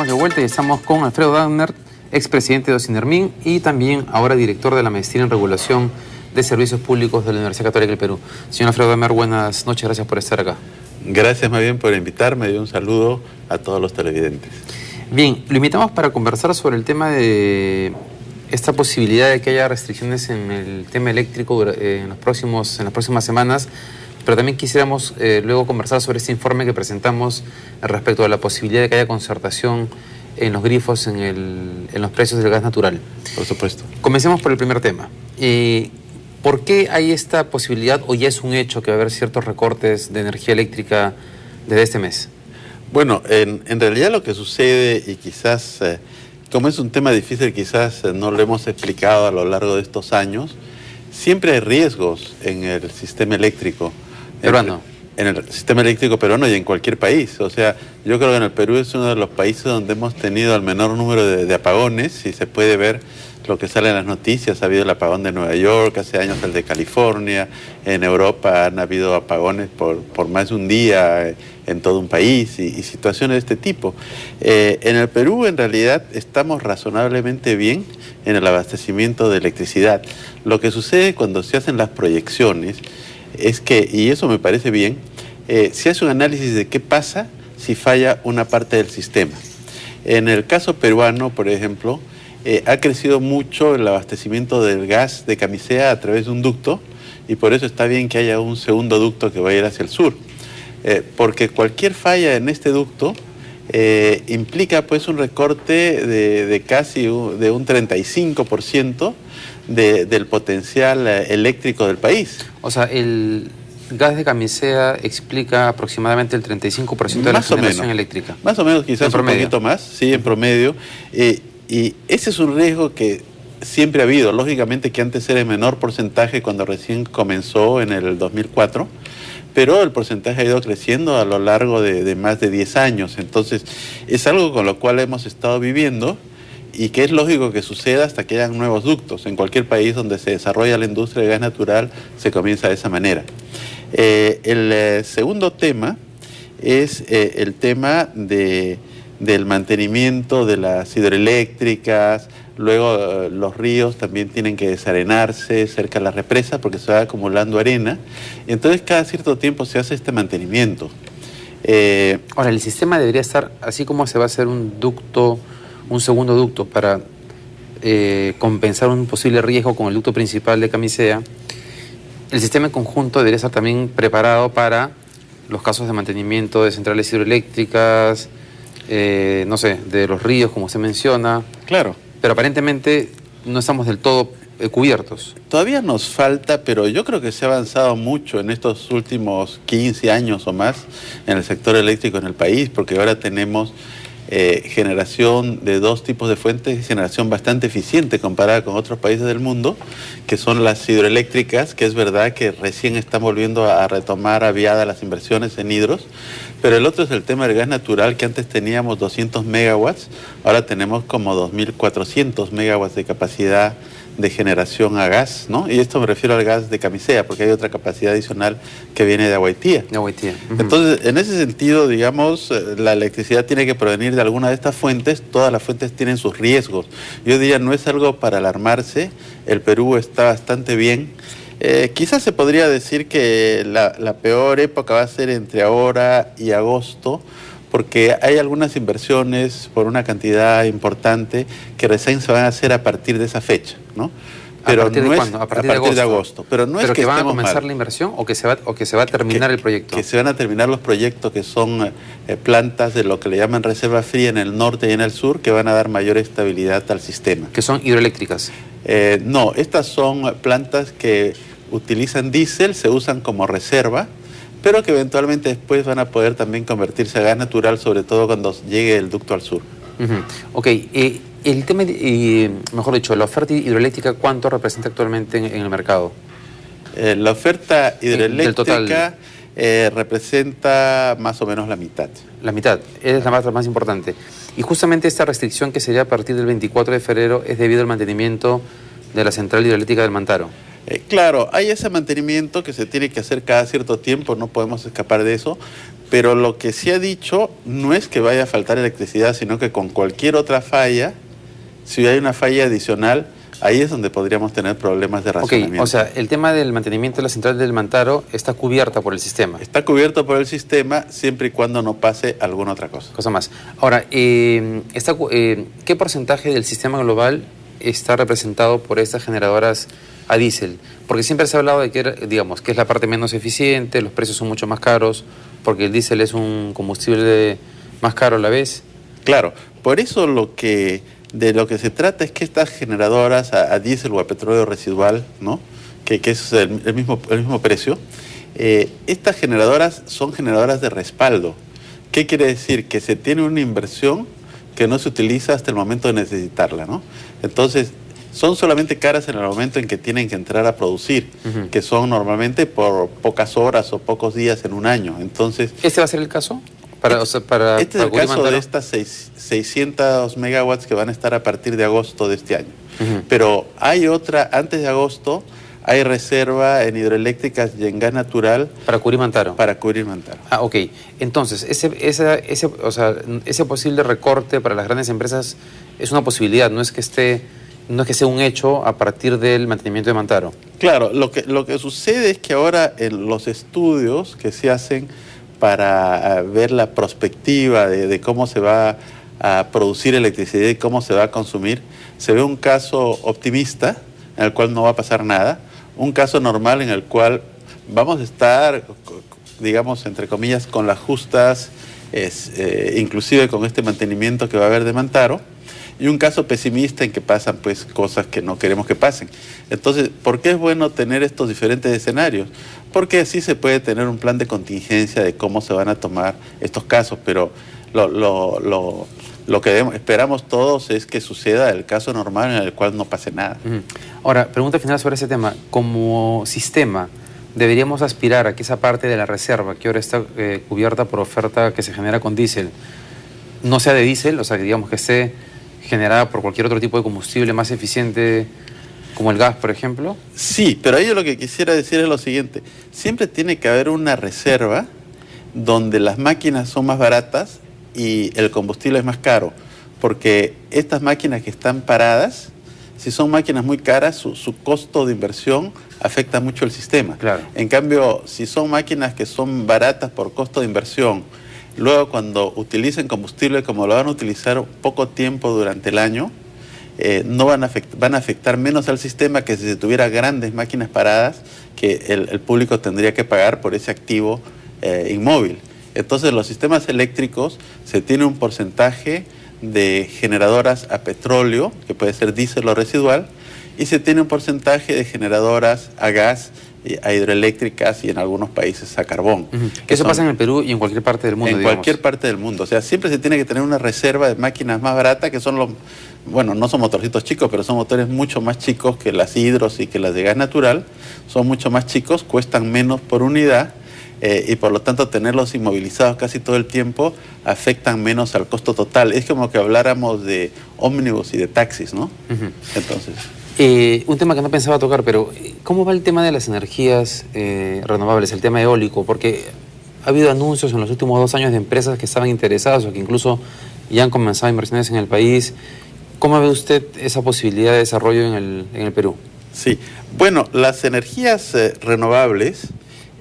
de vuelta y estamos con Alfredo Dagnert, expresidente de Ocinermin y también ahora director de la Maestría en Regulación de Servicios Públicos de la Universidad Católica del Perú. Señor Alfredo Dagnert, buenas noches, gracias por estar acá. Gracias más bien por invitarme y un saludo a todos los televidentes. Bien, lo invitamos para conversar sobre el tema de esta posibilidad de que haya restricciones en el tema eléctrico en las próximas semanas, pero también quisiéramos luego conversar sobre este informe que presentamos respecto a la posibilidad de que haya concertación en los grifos, en los precios del gas natural. Por supuesto. Comencemos por el primer tema. ¿Por qué hay esta posibilidad o ya es un hecho que va a haber ciertos recortes de energía eléctrica desde este mes? Bueno, en realidad lo que sucede, y quizás, como es un tema difícil, quizás no lo hemos explicado a lo largo de estos años, siempre hay riesgos en el sistema eléctrico. Peruano. En el sistema eléctrico peruano y en cualquier país. O sea, yo creo que en el Perú es uno de los países donde hemos tenido el menor número de apagones, y se puede ver lo que sale en las noticias. Ha habido el apagón de Nueva York, hace años el de California, en Europa han habido apagones por más de un día en todo un país y situaciones de este tipo. En el Perú en realidad estamos razonablemente bien en el abastecimiento de electricidad. Lo que sucede cuando se hacen las proyecciones es que, y eso me parece bien, se hace un análisis de qué pasa si falla una parte del sistema. En el caso peruano, por ejemplo, ha crecido mucho el abastecimiento del gas de Camisea a través de un ducto, y por eso está bien que haya un segundo ducto que va a ir hacia el sur. Porque cualquier falla en este ducto implica pues un recorte de casi de un 35% del potencial eléctrico del país. O sea, el gas de Camisea explica aproximadamente el 35% de la generación eléctrica. Más o menos, quizás un poquito más, sí, en promedio. Y ese es un riesgo que siempre ha habido. Lógicamente que antes era el menor porcentaje cuando recién comenzó en el 2004, pero el porcentaje ha ido creciendo a lo largo de más de 10 años. Entonces, es algo con lo cual hemos estado viviendo y que es lógico que suceda hasta que hayan nuevos ductos. En cualquier país donde se desarrolla la industria de gas natural se comienza de esa manera. El segundo tema es el tema del mantenimiento de las hidroeléctricas. Luego los ríos también tienen que desarenarse cerca de las represas porque se va acumulando arena. Entonces cada cierto tiempo se hace este mantenimiento. Ahora, el sistema debería estar, así como se va a hacer un ducto, un segundo ducto para compensar un posible riesgo con el ducto principal de Camisea, el sistema en conjunto debería estar también preparado para los casos de mantenimiento de centrales hidroeléctricas, no sé, de los ríos, como se menciona. Claro. Pero aparentemente no estamos del todo cubiertos. Todavía nos falta, pero yo creo que se ha avanzado mucho en estos últimos 15 años o más en el sector eléctrico en el país, porque ahora tenemos generación de dos tipos de fuentes, generación bastante eficiente comparada con otros países del mundo, que son las hidroeléctricas, que es verdad que recién están volviendo a retomar aviadas las inversiones en hidros, pero el otro es el tema del gas natural, que antes teníamos 200 megawatts, ahora tenemos como 2.400 megawatts de capacidad de generación a gas, ¿no? Y esto me refiero al gas de Camisea, porque hay otra capacidad adicional que viene de Aguaitía. Entonces, en ese sentido, digamos, la electricidad tiene que provenir de alguna de estas fuentes. Todas las fuentes tienen sus riesgos. Yo diría, no es algo para alarmarse. El Perú está bastante bien. Quizás se podría decir que la peor época va a ser entre ahora y agosto, porque hay algunas inversiones por una cantidad importante que recién se van a hacer a partir de esa fecha, ¿no? Pero ¿a partir de cuándo? A partir de agosto. Pero no es que van a comenzar la inversión o que se va a terminar el proyecto. Que se van a terminar los proyectos, que son plantas de lo que le llaman reserva fría en el norte y en el sur, que van a dar mayor estabilidad al sistema. ¿Que son hidroeléctricas? No, estas son plantas que utilizan diésel, se usan como reserva, pero que eventualmente después van a poder también convertirse a gas natural, sobre todo cuando llegue el ducto al sur. Ok, el tema, mejor dicho, la oferta hidroeléctrica, ¿cuánto representa actualmente en el mercado? La oferta hidroeléctrica representa más o menos la mitad. La mitad, es la más importante. Y justamente esta restricción que sería a partir del 24 de febrero es debido al mantenimiento de la central hidroeléctrica del Mantaro. Claro, hay ese mantenimiento que se tiene que hacer cada cierto tiempo, no podemos escapar de eso, Pero lo que sí ha dicho no es que vaya a faltar electricidad, sino que con cualquier otra falla, si hay una falla adicional, ahí es donde podríamos tener problemas de racionamiento. Ok, o sea, el tema del mantenimiento de la central del Mantaro está cubierta por el sistema. Está cubierto por el sistema siempre y cuando no pase alguna otra cosa. Cosa más. Ahora, ¿qué porcentaje del sistema global está representado por estas generadoras a diésel? Porque siempre se ha hablado de que, digamos, que es la parte menos eficiente, los precios son mucho más caros, porque el diésel es un combustible más caro a la vez. Claro, por eso de lo que se trata es que estas generadoras a diésel o a petróleo residual, ¿no? que es el mismo precio, estas generadoras son generadoras de respaldo. ¿Qué quiere decir? Que se tiene una inversión que no se utiliza hasta el momento de necesitarla, ¿no? Entonces, son solamente caras en el momento en que tienen que entrar a producir, que son normalmente por pocas horas o pocos días en un año. Entonces, ¿este va a ser el caso? Este es el caso de estas 600 megawatts que van a estar a partir de agosto de este año. Pero hay otra, antes de agosto, hay reserva en hidroeléctricas y en gas natural. ¿Para cubrir Mantaro? Para cubrir Mantaro. Ah, ok. Entonces, ese posible recorte para las grandes empresas es una posibilidad, no es que sea un hecho a partir del mantenimiento de Mantaro. Claro, lo que sucede es que ahora en los estudios que se hacen para ver la perspectiva de cómo se va a producir electricidad y cómo se va a consumir, se ve un caso optimista en el cual no va a pasar nada, un caso normal en el cual vamos a estar, digamos, entre comillas, con las justas, inclusive con este mantenimiento que va a haber de Mantaro, y un caso pesimista en que pasan pues cosas que no queremos que pasen. Entonces, ¿por qué es bueno tener estos diferentes escenarios? Porque así se puede tener un plan de contingencia de cómo se van a tomar estos casos, pero lo que esperamos todos es que suceda el caso normal en el cual no pase nada. Ahora, pregunta final sobre ese tema. Como sistema, ¿deberíamos aspirar a que esa parte de la reserva que ahora está cubierta por oferta que se genera con diésel no sea de diésel? O sea, que digamos que esté generada por cualquier otro tipo de combustible más eficiente, como el gas, por ejemplo. Sí, pero yo lo que quisiera decir es lo siguiente. Siempre tiene que haber una reserva donde las máquinas son más baratas y el combustible es más caro, porque estas máquinas que están paradas, si son máquinas muy caras, su costo de inversión afecta mucho el sistema. Claro. En cambio, si son máquinas que son baratas por costo de inversión, luego cuando utilicen combustible como lo van a utilizar poco tiempo durante el año, no van a afectar menos al sistema que si se tuviera grandes máquinas paradas que el público tendría que pagar por ese activo inmóvil. Entonces, los sistemas eléctricos se tiene un porcentaje de generadoras a petróleo, que puede ser diésel o residual, y se tiene un porcentaje de generadoras a gas, a hidroeléctricas y en algunos países a carbón. Eso pasa en el Perú y en cualquier parte del mundo, En cualquier parte del mundo. O sea, siempre se tiene que tener una reserva de máquinas más baratas, que son los... Bueno, no son motorcitos chicos, pero son motores mucho más chicos que las hidros y que las de gas natural. Son mucho más chicos, cuestan menos por unidad, y por lo tanto tenerlos inmovilizados casi todo el tiempo afectan menos al costo total. Es como que habláramos de ómnibus y de taxis, ¿no? Entonces... un tema que no pensaba tocar, pero ¿cómo va el tema de las energías renovables, el tema eólico? Porque ha habido anuncios en los últimos 2 años de empresas que estaban interesadas o que incluso ya han comenzado inversiones en el país. ¿Cómo ve usted esa posibilidad de desarrollo en el Perú? Sí, bueno, las energías renovables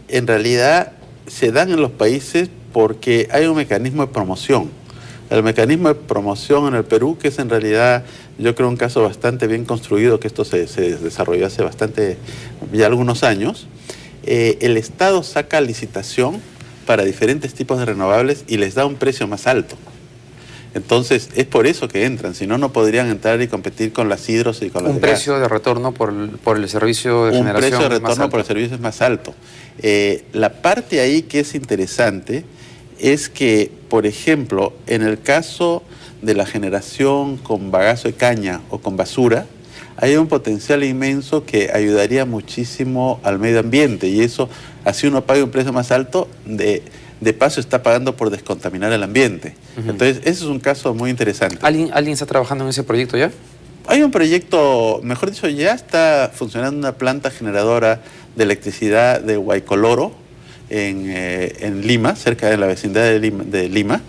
en realidad se dan en los países porque hay un mecanismo de promoción. El mecanismo de promoción en el Perú, que es en realidad, yo creo, un caso bastante bien construido, que esto se desarrolló hace ya algunos años. El Estado saca licitación para diferentes tipos de renovables y les da un precio más alto. Entonces, es por eso que entran, si no, no podrían entrar y competir con las hidros y con las de gas. Un precio de retorno por el servicio de generación. Un precio de retorno por el servicio es más alto. La parte ahí que es interesante es que, por ejemplo, en el caso de la generación con bagazo de caña o con basura, hay un potencial inmenso que ayudaría muchísimo al medio ambiente, y eso, así uno paga un precio más alto, de paso está pagando por descontaminar el ambiente. Entonces, ese es un caso muy interesante. ¿Alguien está trabajando en ese proyecto ya? Hay un proyecto, mejor dicho, ya está funcionando una planta generadora de electricidad de Huaycoloro, en Lima, cerca de la vecindad de Lima,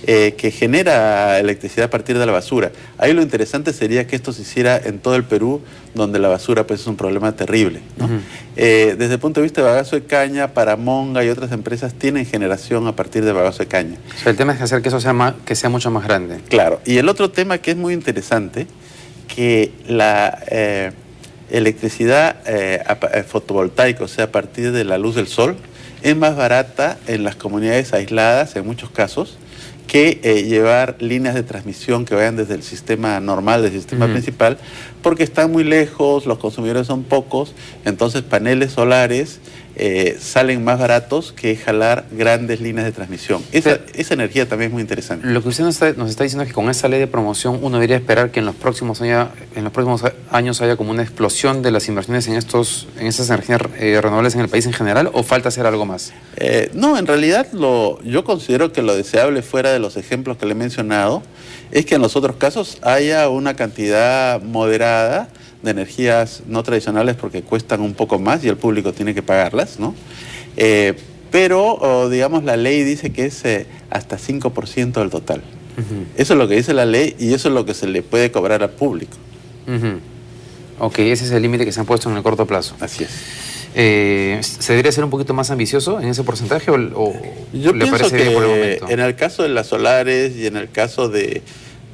que genera electricidad a partir de la basura. Ahí lo interesante sería que esto se hiciera en todo el Perú, donde la basura pues es un problema terrible, ¿no? Desde el punto de vista de bagazo de caña, Paramonga y otras empresas tienen generación a partir de bagazo de caña. O sea, el tema es hacer que eso sea, que sea mucho más grande. Claro, y el otro tema que es muy interesante, que la electricidad fotovoltaica, o sea, a partir de la luz del sol, es más barata en las comunidades aisladas, en muchos casos, que llevar líneas de transmisión que vayan desde el sistema normal, del sistema principal, porque están muy lejos, los consumidores son pocos, entonces paneles solares salen más baratos que jalar grandes líneas de transmisión. Esa energía también es muy interesante. Lo que usted nos está diciendo es que con esa ley de promoción uno debería esperar que en los próximos años haya como una explosión de las inversiones en esas energías renovables en el país en general, ¿o falta hacer algo más? No, en realidad yo considero que lo deseable, fuera de los ejemplos que le he mencionado, es que en los otros casos haya una cantidad moderada de energías no tradicionales, porque cuestan un poco más y el público tiene que pagarlas, ¿no? Pero digamos, la ley dice que es hasta 5% del total. Eso es lo que dice la ley y eso es lo que se le puede cobrar al público. Ok, ese es el límite que se han puesto en el corto plazo. Así es. ¿Se debería ser un poquito más ambicioso en ese porcentaje o yo le pienso parece que bien por el momento? En el caso de las solares y en el caso de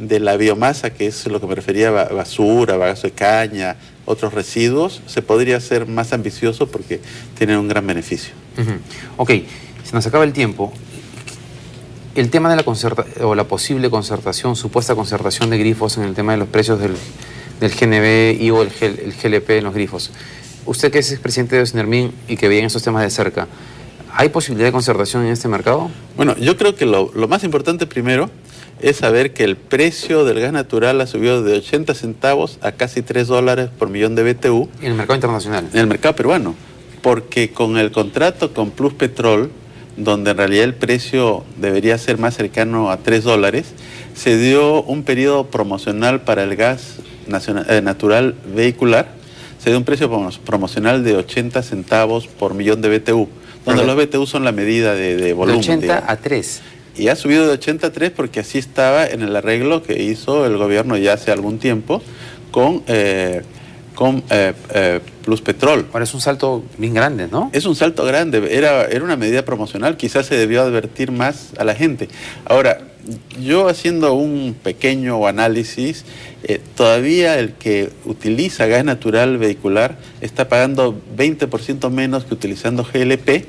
la biomasa, que es lo que me refería, basura, bagazo de caña, otros residuos, se podría hacer más ambicioso porque tienen un gran beneficio. Ok, se nos acaba el tiempo. El tema de la posible concertación, supuesta concertación de grifos en el tema de los precios del GNB y o el GLP en los grifos. Usted, que es expresidente de Osnermin y que veía esos temas de cerca, ¿hay posibilidad de concertación en este mercado? Bueno, yo creo que lo más importante primero es saber que el precio del gas natural ha subido de 80 centavos a casi $3 por millón de BTU. En el mercado internacional. En el mercado peruano, porque con el contrato con Pluspetrol, donde en realidad el precio debería ser más cercano a $3, se dio un periodo promocional para el gas natural vehicular, se dio un precio promocional de 80 centavos por millón de BTU, donde los BTU son la medida de volumen. De 80 a 3. Y ha subido de 80 a 3 porque así estaba en el arreglo que hizo el gobierno ya hace algún tiempo con Pluspetrol. Ahora es un salto bien grande, ¿no? Es un salto grande, era una medida promocional, quizás se debió advertir más a la gente. Ahora, yo haciendo un pequeño análisis, todavía el que utiliza gas natural vehicular está pagando 20% menos que utilizando GLP,